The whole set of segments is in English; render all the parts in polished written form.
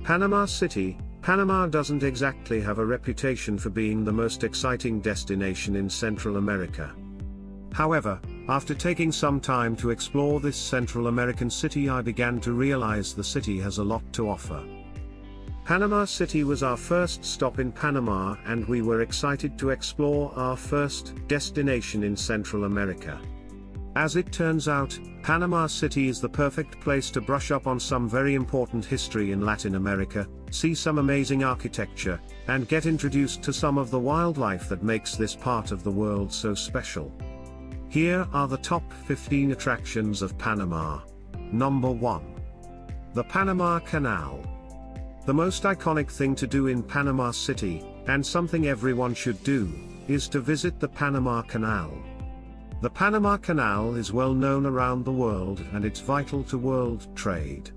Panama City. Panama doesn't exactly have a reputation for being the most exciting destination in Central America. However, after taking some time to explore this Central American city, I began to realize the city has a lot to offer. Panama City was our first stop in Panama, and we were excited to explore our first destination in Central America. As it turns out, Panama City is the perfect place to brush up on some very important history in Latin America, see some amazing architecture, and get introduced to some of the wildlife that makes this part of the world so special. Here are the top 15 attractions of Panama. Number 1. The Panama Canal. The most iconic thing to do in Panama City, and something everyone should do, is to visit the Panama Canal. The Panama Canal is well known around the world, and it's vital to world trade.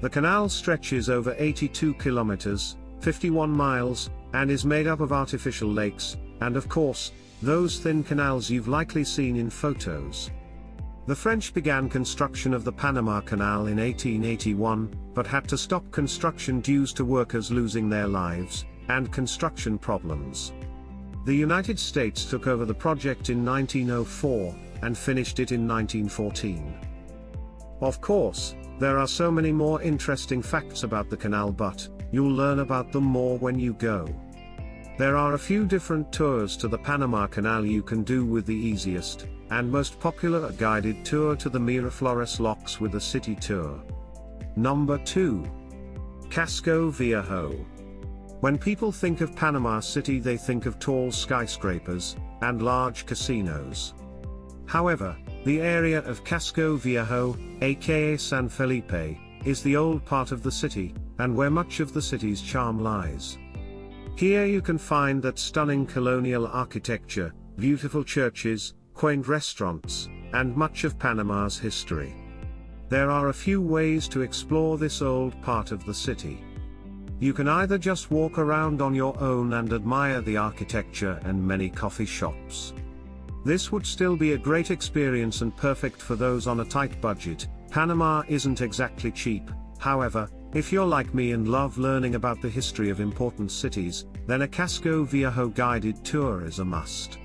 The canal stretches over 82 kilometers, 51 miles, and is made up of artificial lakes, and of course, those thin canals you've likely seen in photos. The French began construction of the Panama Canal in 1881, but had to stop construction due to workers losing their lives, and construction problems. The United States took over the project in 1904, and finished it in 1914. Of course, there are so many more interesting facts about the canal, but you'll learn about them more when you go. There are a few different tours to the Panama Canal you can do, with the easiest and most popular a guided tour to the Miraflores locks with a city tour. Number 2. Casco Viejo. When people think of Panama City, they think of tall skyscrapers and large casinos. However, the area of Casco Viejo, aka San Felipe, is the old part of the city, and where much of the city's charm lies. Here you can find that stunning colonial architecture, beautiful churches, quaint restaurants, and much of Panama's history. There are a few ways to explore this old part of the city. You can either just walk around on your own and admire the architecture and many coffee shops. This would still be a great experience and perfect for those on a tight budget. Panama isn't exactly cheap, however, if you're like me and love learning about the history of important cities, then a Casco Viejo guided tour is a must.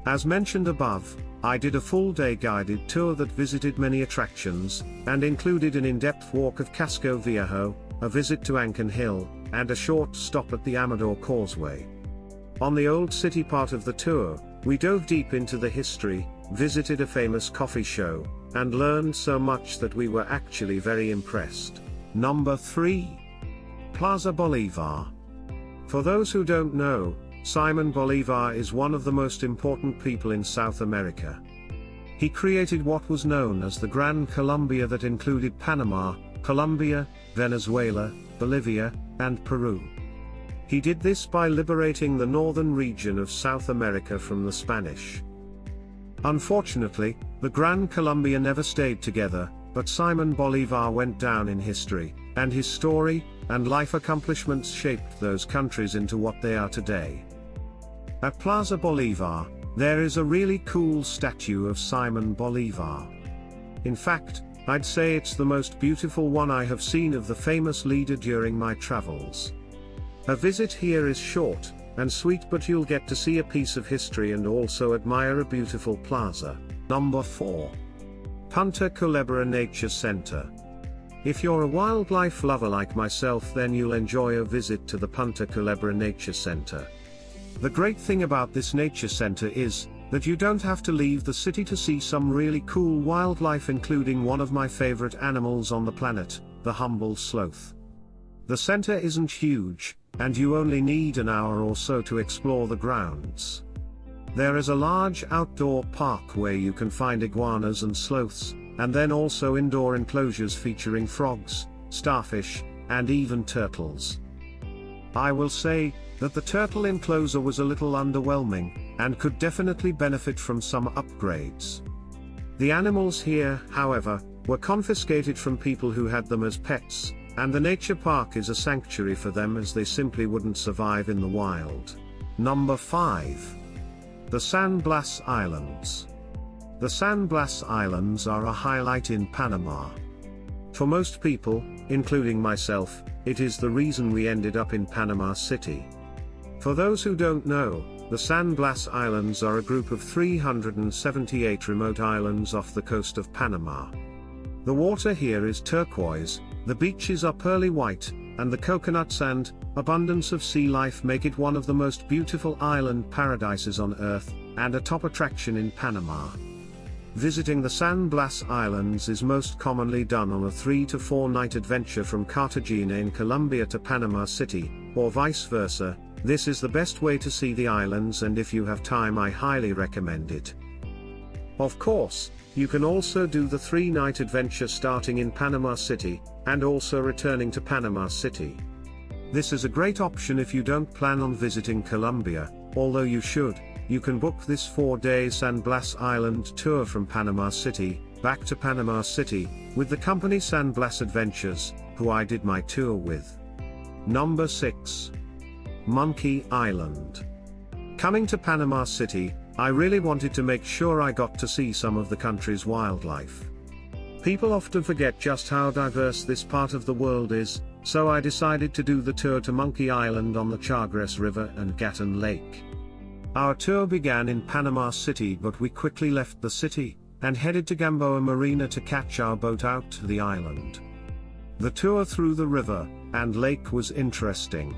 As mentioned above, I did a full-day guided tour that visited many attractions, and included an in-depth walk of Casco Viejo, a visit to Ancon Hill, and a short stop at the Amador Causeway. On the old city part of the tour, we dove deep into the history, visited a famous coffee show, and learned so much that we were actually very impressed. Number 3. Plaza Bolivar. For those who don't know, Simon Bolivar is one of the most important people in South America. He created what was known as the Gran Colombia, that included Panama, Colombia, Venezuela, Bolivia, and Peru. He did this by liberating the northern region of South America from the Spanish. Unfortunately, the Gran Colombia never stayed together, but Simon Bolivar went down in history, and his story and life accomplishments shaped those countries into what they are today. At Plaza Bolivar, there is a really cool statue of Simon Bolivar. In fact, I'd say it's the most beautiful one I have seen of the famous leader during my travels. A visit here is short and sweet, but you'll get to see a piece of history and also admire a beautiful plaza. Number 4. Punta Culebra Nature Center. If you're a wildlife lover like myself, then you'll enjoy a visit to the Punta Culebra Nature Center. The great thing about this nature center is that you don't have to leave the city to see some really cool wildlife, including one of my favorite animals on the planet, the humble sloth. The center isn't huge, and you only need an hour or so to explore the grounds. There is a large outdoor park where you can find iguanas and sloths, and then also indoor enclosures featuring frogs, starfish, and even turtles. I will say that the turtle enclosure was a little underwhelming, and could definitely benefit from some upgrades. The animals here, however, were confiscated from people who had them as pets, and the nature park is a sanctuary for them, as they simply wouldn't survive in the wild. Number 5. The San Blas Islands. The San Blas Islands are a highlight in Panama. For most people, including myself, it is the reason we ended up in Panama City. For those who don't know, the San Blas Islands are a group of 378 remote islands off the coast of Panama. The water here is turquoise, the beaches are pearly white, and the coconuts and abundance of sea life make it one of the most beautiful island paradises on earth, and a top attraction in Panama. Visiting the San Blas Islands is most commonly done on a 3 to 4 night adventure from Cartagena in Colombia to Panama City, or vice versa. This is the best way to see the islands, and if you have time I highly recommend it. Of course, you can also do the 3-night adventure starting in Panama City, and also returning to Panama City. This is a great option if you don't plan on visiting Colombia, although you should. You can book this 4-day San Blas Island tour from Panama City, back to Panama City, with the company San Blas Adventures, who I did my tour with. Number 6. Monkey Island. Coming to Panama City, I really wanted to make sure I got to see some of the country's wildlife. People often forget just how diverse this part of the world is, so I decided to do the tour to Monkey Island on the Chagres River and Gatun Lake. Our tour began in Panama City, but we quickly left the city, and headed to Gamboa Marina to catch our boat out to the island. The tour through the river and lake was interesting.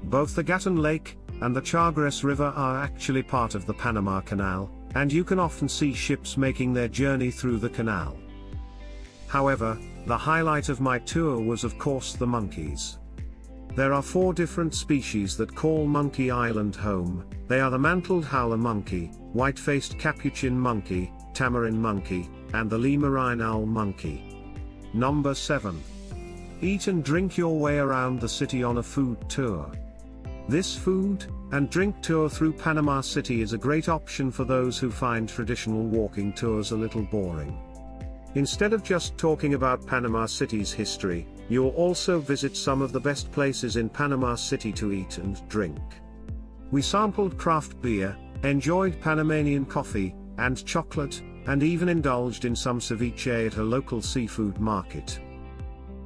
Both the Gatun Lake and the Chagres River are actually part of the Panama Canal, and you can often see ships making their journey through the canal. However, the highlight of my tour was of course the monkeys. There are 4 different species that call Monkey Island home. They are the mantled howler monkey, white-faced capuchin monkey, tamarin monkey, and the lemurine owl monkey. Number 7. Eat and drink your way around the city on a food tour. This food and drink tour through Panama City is a great option for those who find traditional walking tours a little boring. Instead of just talking about Panama City's history, you'll also visit some of the best places in Panama City to eat and drink. We sampled craft beer, enjoyed Panamanian coffee and chocolate, and even indulged in some ceviche at a local seafood market.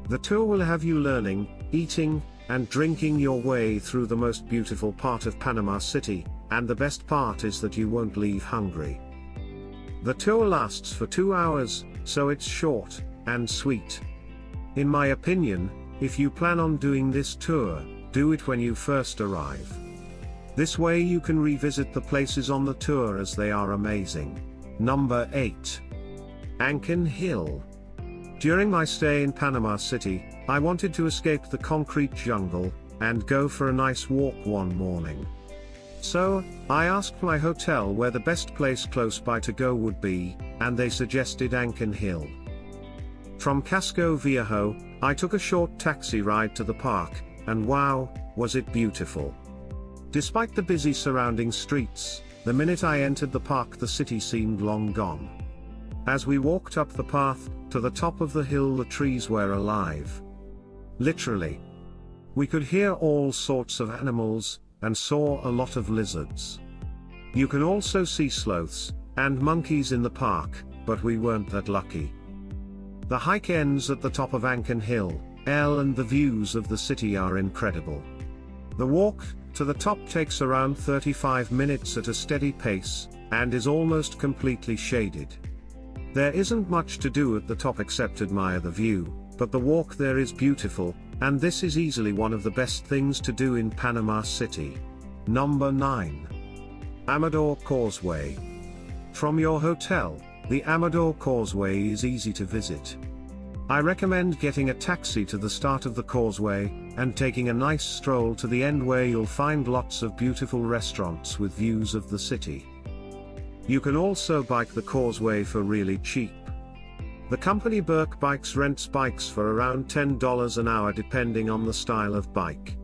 The tour will have you learning, eating, and drinking your way through the most beautiful part of Panama City, and the best part is that you won't leave hungry. The tour lasts for 2 hours, so it's short and sweet. In my opinion, if you plan on doing this tour, do it when you first arrive. This way you can revisit the places on the tour as they are amazing. Number 8. Ancon Hill. During my stay in Panama City, I wanted to escape the concrete jungle and go for a nice walk one morning. So, I asked my hotel where the best place close by to go would be, and they suggested Ancon Hill. From Casco, Viejo, I took a short taxi ride to the park, and wow, was it beautiful. Despite the busy surrounding streets, the minute I entered the park the city seemed long gone. As we walked up the path to the top of the hill, the trees were alive. Literally. We could hear all sorts of animals, and saw a lot of lizards. You can also see sloths and monkeys in the park, but we weren't that lucky. The hike ends at the top of Ancon Hill, and the views of the city are incredible. The walk to the top takes around 35 minutes at a steady pace, and is almost completely shaded. There isn't much to do at the top except admire the view, but the walk there is beautiful, and this is easily one of the best things to do in Panama City. Number 9. Amador Causeway. From your hotel, the Amador Causeway is easy to visit. I recommend getting a taxi to the start of the causeway, and taking a nice stroll to the end where you'll find lots of beautiful restaurants with views of the city. You can also bike the causeway for really cheap. The company Burke Bikes rents bikes for around $10 an hour depending on the style of bike.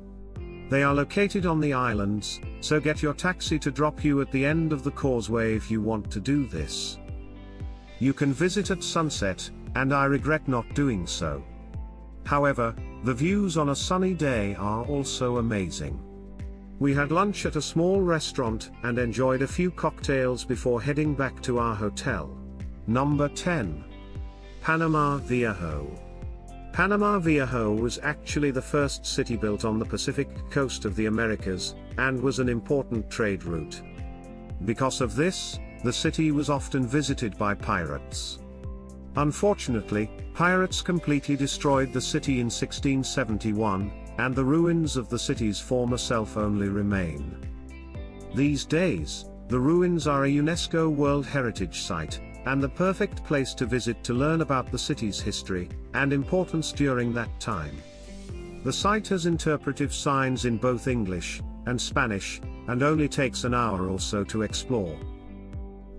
They are located on the islands, so get your taxi to drop you at the end of the causeway if you want to do this. You can visit at sunset, and I regret not doing so. However, the views on a sunny day are also amazing. We had lunch at a small restaurant and enjoyed a few cocktails before heading back to our hotel. Number 10. Panama Viejo. Panama Viejo was actually the first city built on the Pacific coast of the Americas, and was an important trade route. Because of this, the city was often visited by pirates. Unfortunately, pirates completely destroyed the city in 1671, and the ruins of the city's former self only remain. These days, the ruins are a UNESCO World Heritage Site, and the perfect place to visit to learn about the city's history and importance during that time. The site has interpretive signs in both English and Spanish, and only takes an hour or so to explore.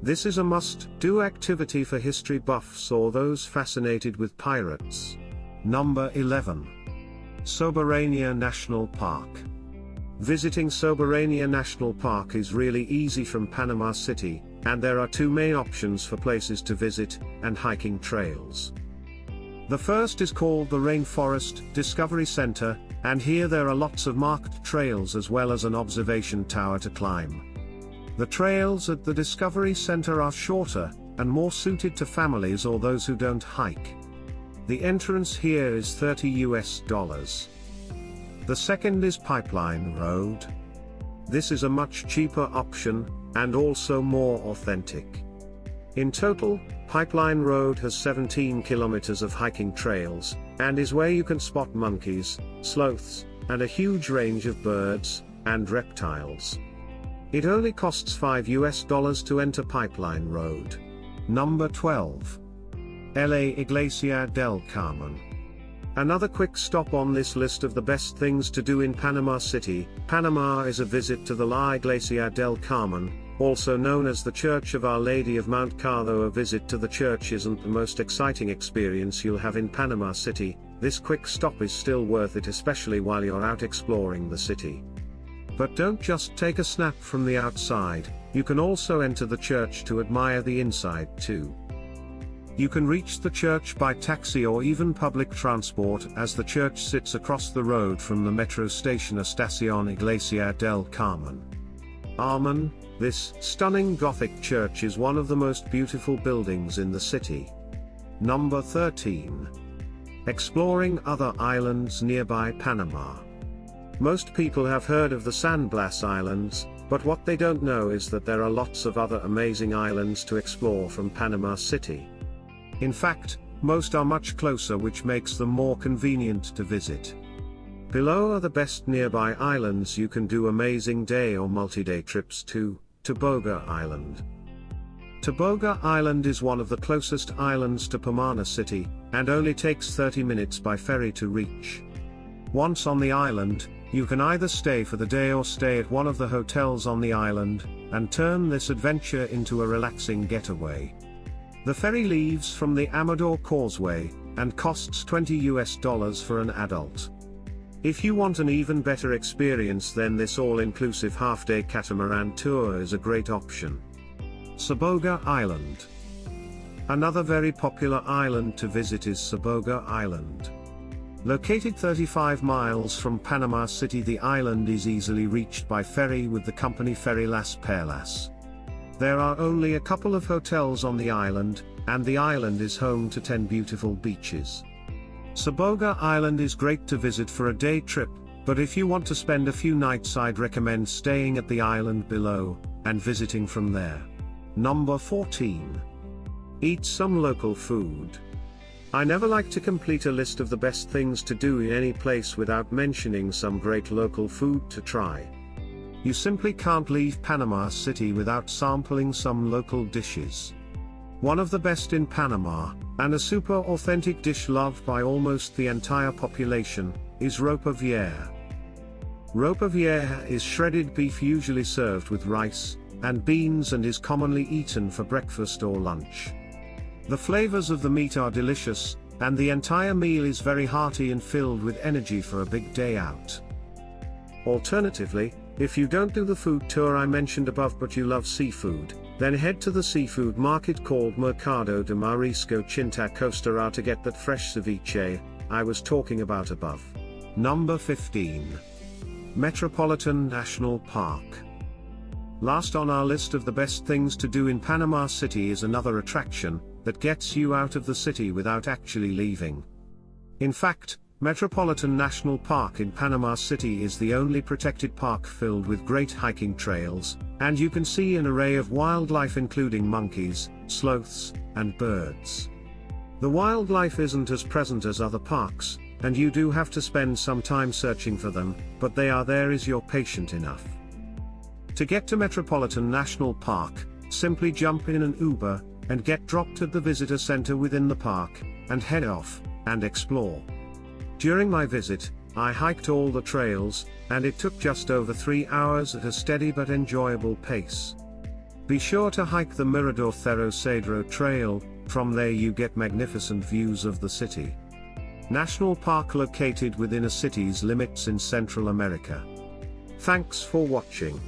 This is a must-do activity for history buffs or those fascinated with pirates. Number 11. Soberania National Park. Visiting Soberania National Park is really easy from Panama City, and there are two main options for places to visit and hiking trails. The first is called the Rainforest Discovery Center, and here there are lots of marked trails as well as an observation tower to climb. The trails at the Discovery Center are shorter, and more suited to families or those who don't hike. The entrance here is $30. The second is Pipeline Road. This is a much cheaper option, and also more authentic. In total, Pipeline Road has 17 kilometers of hiking trails, and is where you can spot monkeys, sloths, and a huge range of birds and reptiles. It only costs $5 to enter Pipeline Road. Number 12. La Iglesia del Carmen. Another quick stop on this list of the best things to do in Panama City, Panama, is a visit to the La Iglesia del Carmen, also known as the Church of Our Lady of Mount Car. Though a visit to the church isn't the most exciting experience you'll have in Panama City, this quick stop is still worth it, especially while you're out exploring the city. But don't just take a snap from the outside, you can also enter the church to admire the inside too. You can reach the church by taxi or even public transport, as the church sits across the road from the metro station Estación Iglesia del Carmen. This stunning Gothic church is one of the most beautiful buildings in the city. Number 13. Exploring other islands nearby Panama. Most people have heard of the San Blas Islands, but what they don't know is that there are lots of other amazing islands to explore from Panama City. In fact, most are much closer, which makes them more convenient to visit. Below are the best nearby islands you can do amazing day or multi-day trips to. Toboga Island. Toboga Island is one of the closest islands to Panama City, and only takes 30 minutes by ferry to reach. Once on the island, you can either stay for the day or stay at one of the hotels on the island, and turn this adventure into a relaxing getaway. The ferry leaves from the Amador Causeway, and costs $20 for an adult. If you want an even better experience, then this all-inclusive half-day catamaran tour is a great option. Saboga Island. Another very popular island to visit is Saboga Island. Located 35 miles from Panama City, the island is easily reached by ferry with the company ferry Las Perlas. There are only a couple of hotels on the island, and the island is home to 10 beautiful beaches. Saboga Island is great to visit for a day trip, but if you want to spend a few nights, I'd recommend staying at the island below, and visiting from there. Number 14. Eat some local food. I never like to complete a list of the best things to do in any place without mentioning some great local food to try. You simply can't leave Panama City without sampling some local dishes. One of the best in Panama, and a super authentic dish loved by almost the entire population, is ropa vieja. Ropa vieja is shredded beef usually served with rice and beans, and is commonly eaten for breakfast or lunch. The flavors of the meat are delicious, and the entire meal is very hearty and filled with energy for a big day out. Alternatively, if you don't do the food tour I mentioned above but you love seafood, then head to the seafood market called Mercado de Marisco Cinta Costera to get that fresh ceviche I was talking about above. Number 15. Metropolitan National Park. Last on our list of the best things to do in Panama City is another attraction that gets you out of the city without actually leaving. In fact, Metropolitan National Park in Panama City is the only protected park filled with great hiking trails, and you can see an array of wildlife including monkeys, sloths, and birds. The wildlife isn't as present as other parks, and you do have to spend some time searching for them, but they are there if you're patient enough. To get to Metropolitan National Park, simply jump in an Uber, and get dropped at the visitor center within the park, and head off, and explore. During my visit, I hiked all the trails, and it took just over 3 hours at a steady but enjoyable pace. Be sure to hike the Mirador Cerro Cedro Trail. From there you get magnificent views of the city. National park located within a city's limits in Central America. Thanks for watching.